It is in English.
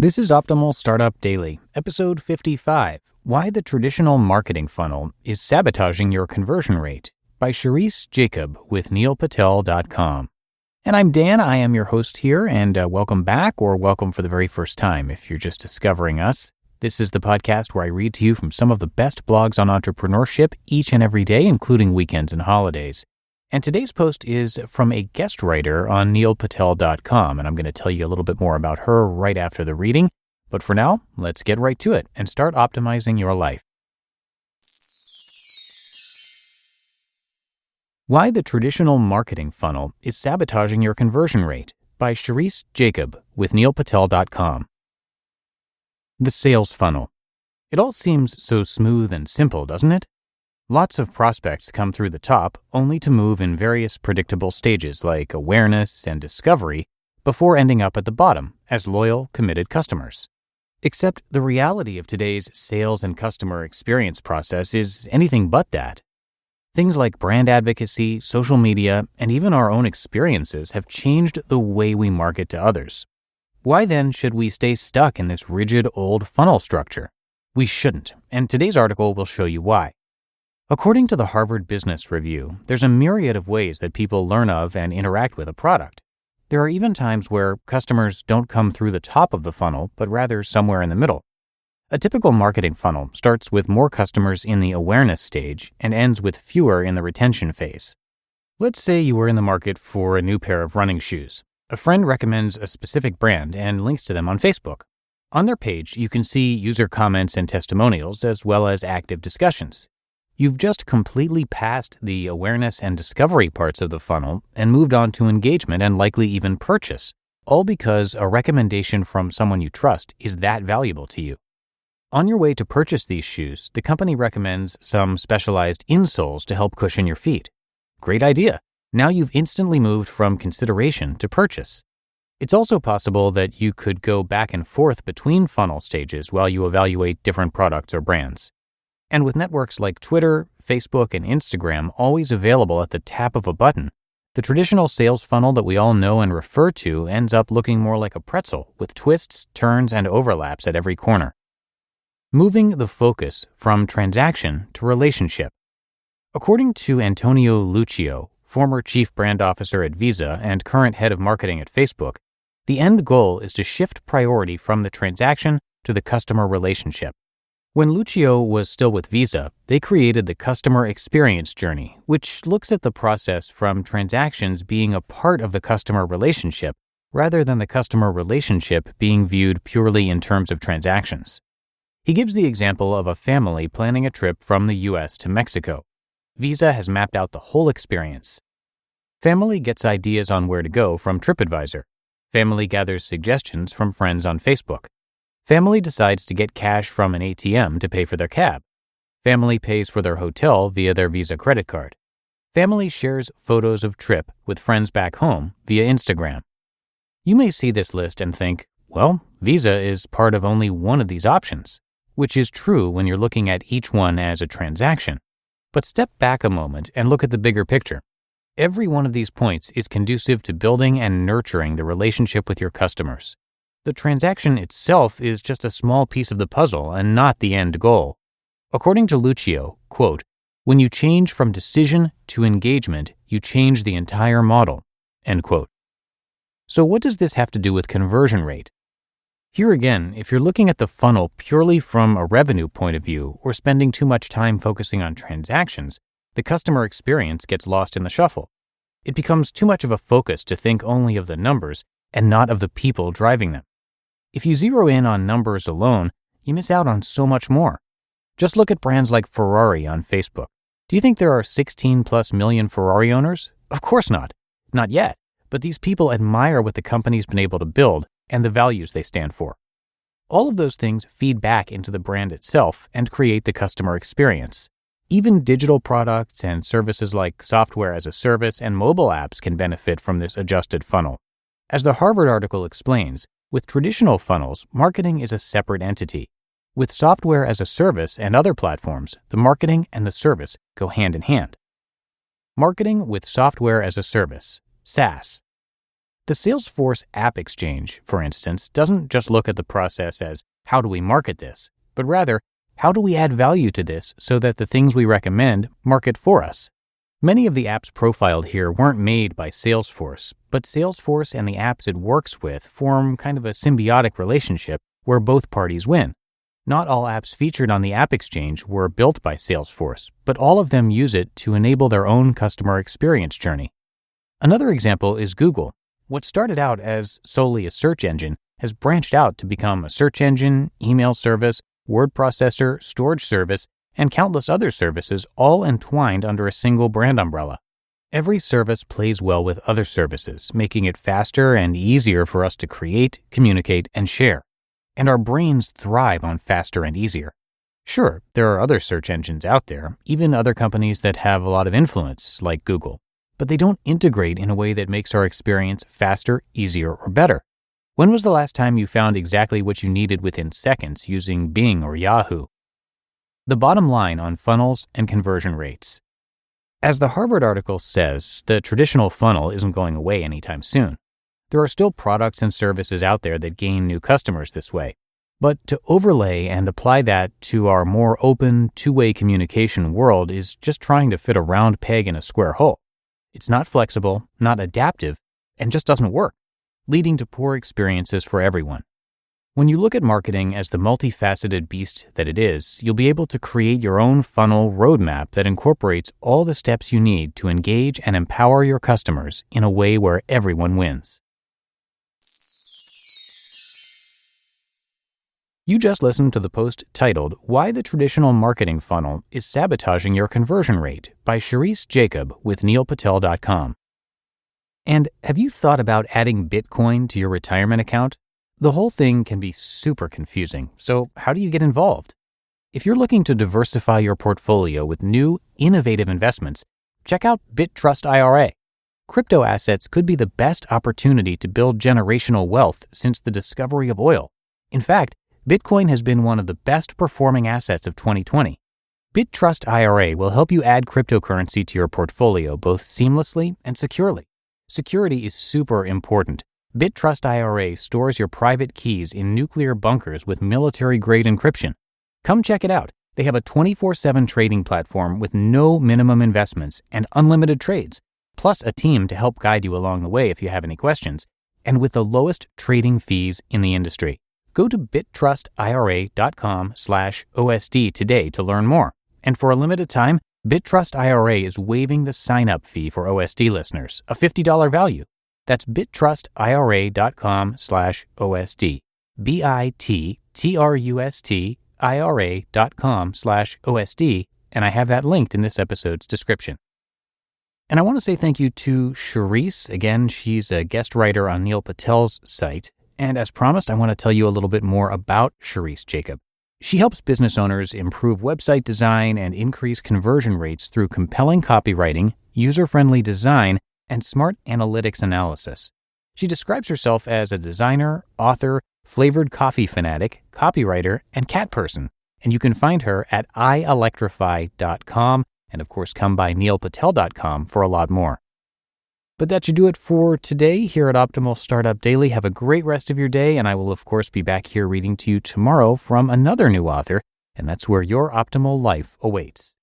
This is Optimal Startup Daily, episode 55, Why the Traditional Marketing Funnel is Sabotaging Your Conversion Rate, by Sherice Jacob with NeilPatel.com. And I'm Dan, I am your host here, and welcome back, or welcome for the very first time if you're just discovering us. This is the podcast where I read to you from some of the best blogs on entrepreneurship each and every day, including weekends and holidays. And today's post is from a guest writer on NeilPatel.com, and I'm going to tell you a little bit more about her right after the reading. But for now, let's get right to it and start optimizing your life. Why the Traditional Marketing Funnel is Sabotaging Your Conversion Rate, by Sherice Jacob with NeilPatel.com. The sales funnel. It all seems so smooth and simple, doesn't it? Lots of prospects come through the top only to move in various predictable stages like awareness and discovery before ending up at the bottom as loyal, committed customers. Except the reality of today's sales and customer experience process is anything but that. Things like brand advocacy, social media, and even our own experiences have changed the way we market to others. Why then should we stay stuck in this rigid old funnel structure? We shouldn't, and today's article will show you why. According to the Harvard Business Review, there's a myriad of ways that people learn of and interact with a product. There are even times where customers don't come through the top of the funnel, but rather somewhere in the middle. A typical marketing funnel starts with more customers in the awareness stage and ends with fewer in the retention phase. Let's say you are in the market for a new pair of running shoes. A friend recommends a specific brand and links to them on Facebook. On their page, you can see user comments and testimonials as well as active discussions. You've just completely passed the awareness and discovery parts of the funnel and moved on to engagement and likely even purchase, all because a recommendation from someone you trust is that valuable to you. On your way to purchase these shoes, the company recommends some specialized insoles to help cushion your feet. Great idea. Now you've instantly moved from consideration to purchase. It's also possible that you could go back and forth between funnel stages while you evaluate different products or brands. And with networks like Twitter, Facebook, and Instagram always available at the tap of a button, the traditional sales funnel that we all know and refer to ends up looking more like a pretzel with twists, turns, and overlaps at every corner. Moving the focus from transaction to relationship. According to Antonio Lucio, former chief brand officer at Visa and current head of marketing at Facebook, the end goal is to shift priority from the transaction to the customer relationship. When Lucio was still with Visa, they created the customer experience journey, which looks at the process from transactions being a part of the customer relationship rather than the customer relationship being viewed purely in terms of transactions. He gives the example of a family planning a trip from the US to Mexico. Visa has mapped out the whole experience. Family gets ideas on where to go from TripAdvisor. Family gathers suggestions from friends on Facebook. Family decides to get cash from an ATM to pay for their cab. Family pays for their hotel via their Visa credit card. Family shares photos of trip with friends back home via Instagram. You may see this list and think, well, Visa is part of only one of these options, which is true when you're looking at each one as a transaction. But step back a moment and look at the bigger picture. Every one of these points is conducive to building and nurturing the relationship with your customers. The transaction itself is just a small piece of the puzzle and not the end goal. According to Lucio, quote, "When you change from decision to engagement, you change the entire model," end quote. So what does this have to do with conversion rate? Here again, if you're looking at the funnel purely from a revenue point of view or spending too much time focusing on transactions, the customer experience gets lost in the shuffle. It becomes too much of a focus to think only of the numbers and not of the people driving them. If you zero in on numbers alone, you miss out on so much more. Just look at brands like Ferrari on Facebook. Do you think there are 16+ million Ferrari owners? Of course not. Not yet. But these people admire what the company's been able to build and the values they stand for. All of those things feed back into the brand itself and create the customer experience. Even digital products and services like software as a service and mobile apps can benefit from this adjusted funnel. As the Harvard article explains, with traditional funnels, marketing is a separate entity. With software as a service and other platforms, the marketing and the service go hand in hand. Marketing with software as a service, SaaS. The Salesforce App Exchange, for instance, doesn't just look at the process as how do we market this, but rather how do we add value to this so that the things we recommend market for us. Many of the apps profiled here weren't made by Salesforce, but Salesforce and the apps it works with form kind of a symbiotic relationship where both parties win. Not all apps featured on the App Exchange were built by Salesforce, but all of them use it to enable their own customer experience journey. Another example is Google. What started out as solely a search engine has branched out to become a search engine, email service, word processor, storage service, and countless other services all entwined under a single brand umbrella. Every service plays well with other services, making it faster and easier for us to create, communicate, and share. And our brains thrive on faster and easier. Sure, there are other search engines out there, even other companies that have a lot of influence, like Google, but they don't integrate in a way that makes our experience faster, easier, or better. When was the last time you found exactly what you needed within seconds using Bing or Yahoo? The bottom line on funnels and conversion rates. As the Harvard article says, the traditional funnel isn't going away anytime soon. There are still products and services out there that gain new customers this way. But to overlay and apply that to our more open, two-way communication world is just trying to fit a round peg in a square hole. It's not flexible, not adaptive, and just doesn't work, leading to poor experiences for everyone. When you look at marketing as the multifaceted beast that it is, you'll be able to create your own funnel roadmap that incorporates all the steps you need to engage and empower your customers in a way where everyone wins. You just listened to the post titled, "Why the Traditional Marketing Funnel is Sabotaging Your Conversion Rate" by Sherice Jacob with NeilPatel.com. And have you thought about adding Bitcoin to your retirement account? The whole thing can be super confusing, so how do you get involved? If you're looking to diversify your portfolio with new, innovative investments, check out BitTrust IRA. Crypto assets could be the best opportunity to build generational wealth since the discovery of oil. In fact, Bitcoin has been one of the best performing assets of 2020. BitTrust IRA will help you add cryptocurrency to your portfolio both seamlessly and securely. Security is super important. BitTrust IRA stores your private keys in nuclear bunkers with military-grade encryption. Come check it out. They have a 24/7 trading platform with no minimum investments and unlimited trades, plus a team to help guide you along the way if you have any questions, and with the lowest trading fees in the industry. Go to BitTrustIRA.com/OSD today to learn more. And for a limited time, BitTrust IRA is waiving the sign-up fee for OSD listeners, a $50 value. That's BitTrustIRA.com/OSD. BitTrustIRA.com/OSD, and I have that linked in this episode's description. And I want to say thank you to Sherice. Again, she's a guest writer on Neil Patel's site. And as promised, I want to tell you a little bit more about Sherice Jacob. She helps business owners improve website design and increase conversion rates through compelling copywriting, user-friendly design, and smart analytics analysis. She describes herself as a designer, author, flavored coffee fanatic, copywriter, and cat person. And you can find her at ielectrify.com, and of course come by NeilPatel.com for a lot more. But that should do it for today here at Optimal Startup Daily. Have a great rest of your day, and I will of course be back here reading to you tomorrow from another new author, and that's where your optimal life awaits.